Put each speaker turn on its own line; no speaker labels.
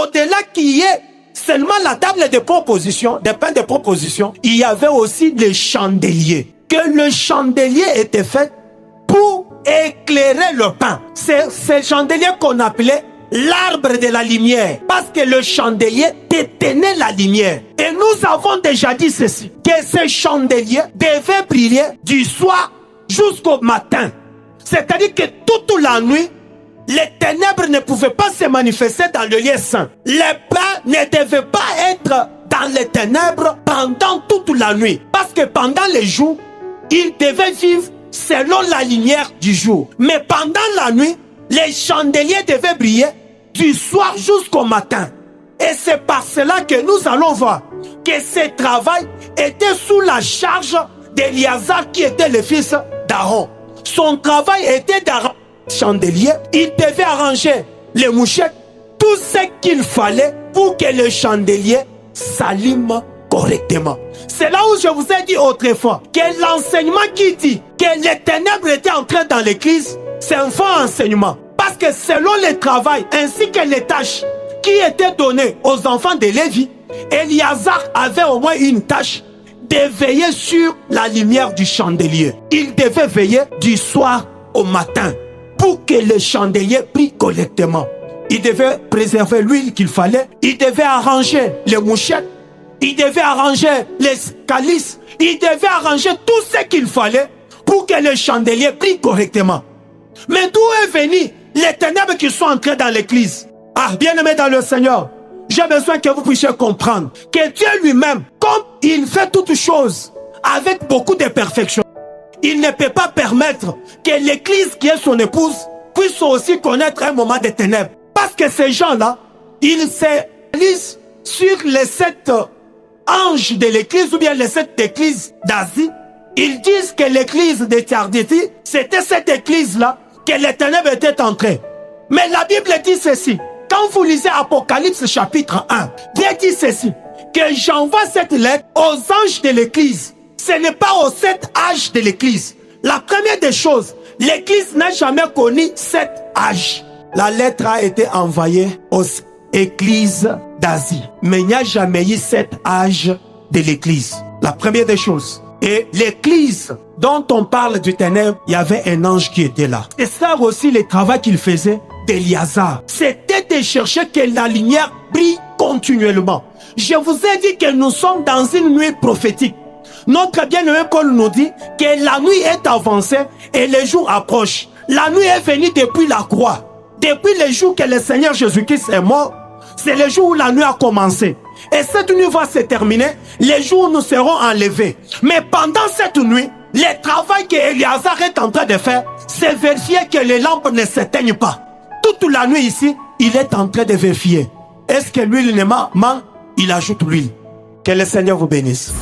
au-delà qu'il y ait seulement la table de proposition, des pains de proposition, il y avait aussi les chandeliers. Que le chandelier était fait pour éclairer le pain. C'est ce chandelier qu'on appelait l'arbre de la lumière. Parce que le chandelier détenait la lumière. Et nous avons déjà dit ceci, que ce chandelier devait briller du soir jusqu'au matin. C'est-à-dire que toute la nuit, les ténèbres ne pouvaient pas se manifester dans le lieu saint. Les pains ne devaient pas être dans les ténèbres pendant toute la nuit. Parce que pendant les jours, ils devaient vivre selon la lumière du jour. Mais pendant la nuit, les chandeliers devaient briller du soir jusqu'au matin. Et c'est par cela que nous allons voir que ce travail était sous la charge d'Éliazar qui était le fils d'Aaron. Son travail était d'arranger les chandeliers. Il devait arranger les mouchettes, tout ce qu'il fallait pour que le chandelier s'allume correctement. C'est là où je vous ai dit autrefois que l'enseignement qui dit que les ténèbres étaient entrées dans l'église, c'est un faux enseignement. Parce que selon le travail ainsi que les tâches qui étaient données aux enfants de Lévi, Éliazar avait au moins une tâche de veiller sur la lumière du chandelier. Il devait veiller du soir au matin pour que le chandelier brille correctement. Il devait préserver l'huile qu'il fallait. Il devait arranger les mouchettes. Il devait arranger les calices. Il devait arranger tout ce qu'il fallait pour que le chandelier brille correctement. Mais d'où est venu les ténèbres qui sont entrées dans l'église? Ah, bien-aimés dans le Seigneur, j'ai besoin que vous puissiez comprendre que Dieu lui-même, comme il fait toutes choses avec beaucoup de perfection, il ne peut pas permettre que l'église qui est son épouse puisse aussi connaître un moment de ténèbres. Parce que ces gens-là, ils se sur les 7 anges de l'église ou bien les 7 églises d'Asie. Ils disent que l'église de Thyatire, c'était cette église-là que les ténèbres étaient entrées. Mais la Bible dit ceci. Quand vous lisez Apocalypse chapitre 1, Dieu dit ceci, que j'envoie cette lettre aux anges de l'église. Ce n'est pas aux 7 âges de l'église. La première des choses, l'église n'a jamais connu 7 âges. La lettre a été envoyée aux églises d'Asie. Mais il n'y a jamais eu 7 âges de l'église. La première des choses. Et l'église dont on parle du ténèbre, il y avait un ange qui était là. Et ça aussi, le travail qu'il faisait d'Éliazar, c'était de chercher que la lumière brille continuellement. Je vous ai dit que nous sommes dans une nuit prophétique. Notre bien-aimé Paul nous dit que la nuit est avancée et le jour approche. La nuit est venue depuis la croix. Depuis le jour que le Seigneur Jésus-Christ est mort, c'est le jour où la nuit a commencé. Et cette nuit va se terminer, les jours où nous serons enlevés. Mais pendant cette nuit, le travail que Éliazar est en train de faire, c'est vérifier que les lampes ne s'éteignent pas. Toute la nuit ici, il est en train de vérifier. Est-ce que l'huile ne manque? Il ajoute l'huile. Que le Seigneur vous bénisse.